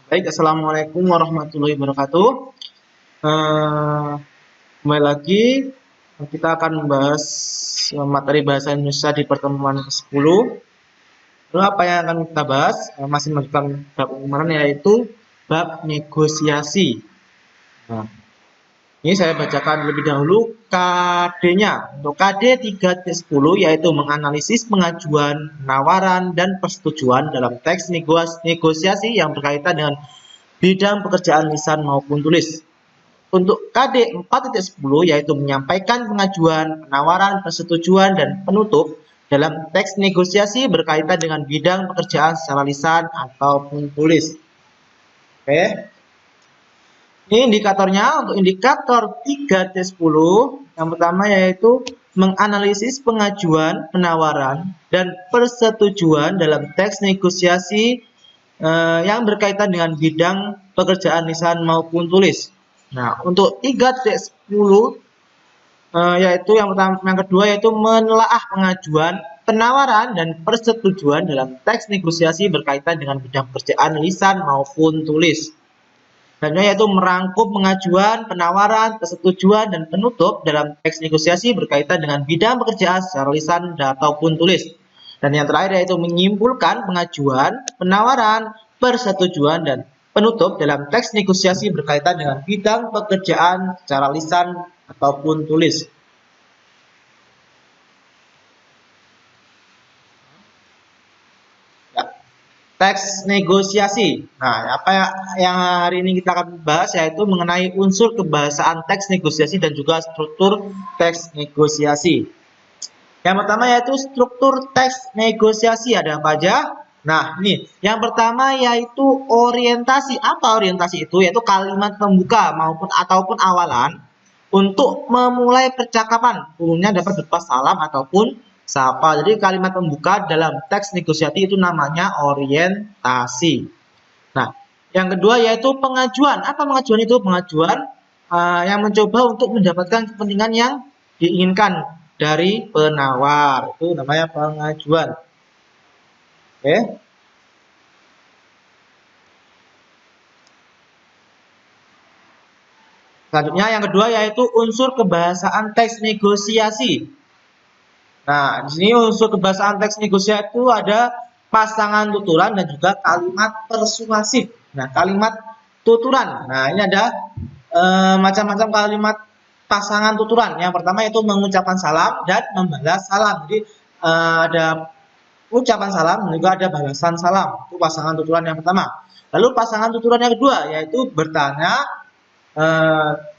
Baik, Assalamualaikum warahmatullahi wabarakatuh. Eh, Kembali lagi, kita akan membahas materi bahasa Indonesia di pertemuan ke-10. Lalu apa yang akan kita bahas? Masih melanjutkan bab pengumuman yaitu bab negosiasi. Nah, ini saya bacakan lebih dahulu KD-nya. Untuk KD 3.10 yaitu menganalisis pengajuan, penawaran, dan persetujuan dalam teks negosiasi yang berkaitan dengan bidang pekerjaan lisan maupun tulis. Untuk KD 4.10 yaitu menyampaikan pengajuan, penawaran, persetujuan, dan penutup dalam teks negosiasi berkaitan dengan bidang pekerjaan secara lisan ataupun tulis. Oke. Ini indikatornya. Untuk indikator 3.10 yang pertama yaitu menganalisis pengajuan, penawaran, dan persetujuan dalam teks negosiasi yang berkaitan dengan bidang pekerjaan lisan maupun tulis. Nah, untuk 3.10 yaitu yang kedua yaitu menelaah pengajuan, penawaran, dan persetujuan dalam teks negosiasi berkaitan dengan bidang pekerjaan lisan maupun tulis. Selanjutnya yaitu merangkum pengajuan, penawaran, persetujuan, dan penutup dalam teks negosiasi berkaitan dengan bidang pekerjaan secara lisan ataupun tulis. Dan yang terakhir yaitu menyimpulkan pengajuan, penawaran, persetujuan, dan penutup dalam teks negosiasi berkaitan dengan bidang pekerjaan secara lisan ataupun tulis. Teks negosiasi. Nah, apa yang hari ini kita akan bahas yaitu mengenai unsur kebahasaan teks negosiasi dan juga struktur teks negosiasi. Yang pertama yaitu struktur teks negosiasi. Ada apa aja? Nah, ini yang pertama yaitu orientasi. Apa orientasi itu? Yaitu kalimat pembuka ataupun awalan untuk memulai percakapan. Umumnya dapat berupa salam ataupun sapa. Jadi kalimat pembuka dalam teks negosiasi itu namanya orientasi. Nah, yang kedua yaitu pengajuan. Apa pengajuan itu? Pengajuan yang mencoba untuk mendapatkan kepentingan yang diinginkan dari penawar. Itu namanya pengajuan. Oke. Selanjutnya yang kedua yaitu unsur kebahasaan teks negosiasi. Nah, di sini unsur kebahasaan teks negosiasi itu ada pasangan tuturan dan juga kalimat persuasif. Nah, kalimat tuturan. Nah, ini ada macam-macam kalimat pasangan tuturan. Yang pertama yaitu mengucapkan salam dan membalas salam. Jadi ada ucapan salam dan juga ada balasan salam. Itu pasangan tuturan yang pertama. Lalu pasangan tuturan yang kedua yaitu bertanya,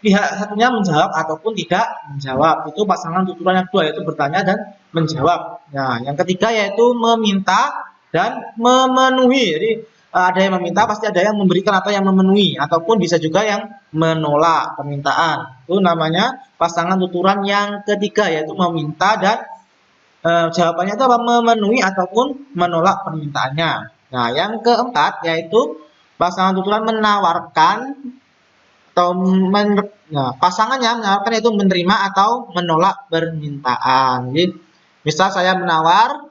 pihak satunya menjawab ataupun tidak menjawab. Itu pasangan tuturan yang kedua yaitu bertanya dan menjawab. Nah, yang ketiga yaitu meminta dan memenuhi. Jadi ada yang meminta, pasti ada yang memberikan atau yang memenuhi, ataupun bisa juga yang menolak permintaan. Itu namanya pasangan tuturan yang ketiga yaitu meminta dan jawabannya itu apa? Memenuhi ataupun menolak permintaannya. Nah, yang keempat yaitu pasangan tuturan menawarkan atau pasangannya menawarkan yaitu menerima atau menolak permintaan. Jadi, misal saya menawar,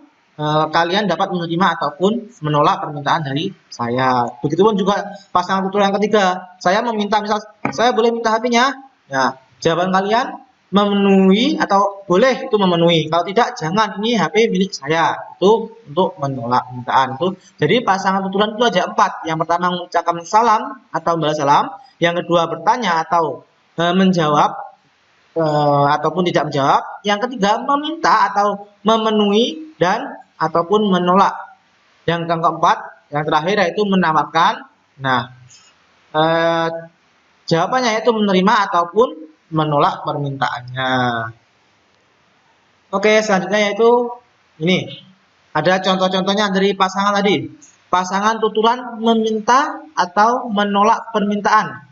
kalian dapat menerima ataupun menolak permintaan dari saya. Begitupun juga pasangan tuturan yang ketiga. Saya meminta, misal saya boleh minta HP-nya. Ya, jawaban kalian memenuhi atau boleh itu memenuhi. Kalau tidak, jangan, ini HP milik saya. Itu untuk menolak permintaan. Itu jadi pasangan tuturan itu ada 4. Yang pertama mengucapkan salam atau membalas salam. Yang kedua bertanya atau menjawab ataupun tidak menjawab. Yang ketiga meminta atau memenuhi dan ataupun menolak. Yang keempat, yang terakhir yaitu menawarkan. Nah, jawabannya yaitu menerima ataupun menolak permintaannya. Oke, selanjutnya yaitu ini. Ada contoh-contohnya dari pasangan tadi. Pasangan tuturan meminta atau menolak permintaan.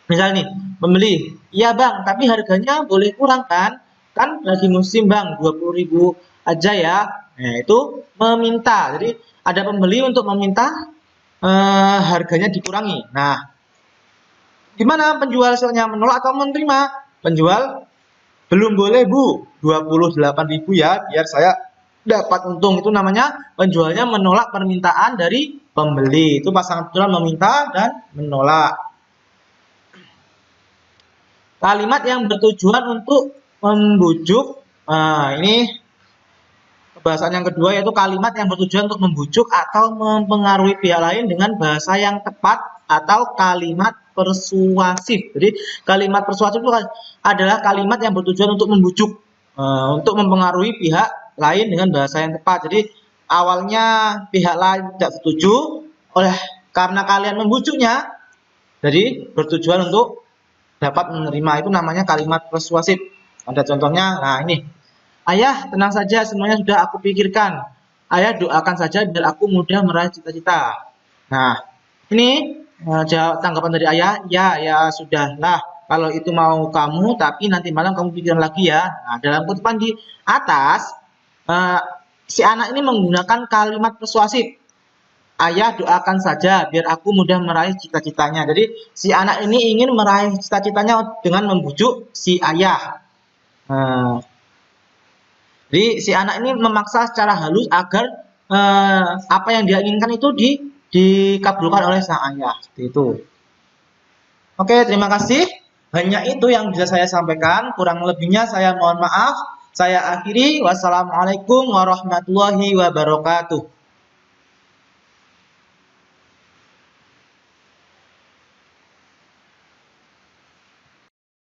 Misal nih, pembeli, iya bang, tapi harganya boleh kurang kan? Kan lagi musim bang, 20.000 aja ya. Nah, itu meminta. Jadi ada pembeli untuk meminta harganya dikurangi. Nah, gimana penjual soalnya menolak atau menerima? Penjual, belum boleh bu, 28.000 ya, biar saya dapat untung. Itu namanya penjualnya menolak permintaan dari pembeli. Itu pasangan tuturan meminta dan menolak. Kalimat yang bertujuan untuk membujuk. Nah, ini pembahasan yang kedua yaitu kalimat yang bertujuan untuk membujuk atau mempengaruhi pihak lain dengan bahasa yang tepat atau kalimat persuasif. Jadi kalimat persuasif itu adalah kalimat yang bertujuan untuk membujuk, untuk mempengaruhi pihak lain dengan bahasa yang tepat. Jadi awalnya pihak lain tidak setuju, karena kalian membujuknya, jadi bertujuan untuk dapat menerima. Itu namanya kalimat persuasif. Ada contohnya. Nah, ini. Ayah, tenang saja, semuanya sudah aku pikirkan. Ayah, doakan saja biar aku mudah meraih cita-cita. Nah, ini tanggapan dari ayah. Ya sudahlah. Kalau itu mau kamu, tapi nanti malam kamu pikirin lagi ya. Nah, dalam kutipan di atas, si anak ini menggunakan kalimat persuasif. Ayah, doakan saja biar aku mudah meraih cita-citanya. Jadi si anak ini ingin meraih cita-citanya dengan membujuk si ayah. Jadi si anak ini memaksa secara halus agar apa yang dia inginkan itu dikabulkan oleh sang ayah. Seperti itu. Oke, terima kasih. Hanya itu yang bisa saya sampaikan. Kurang lebihnya saya mohon maaf. Saya akhiri. Wassalamualaikum warahmatullahi wabarakatuh.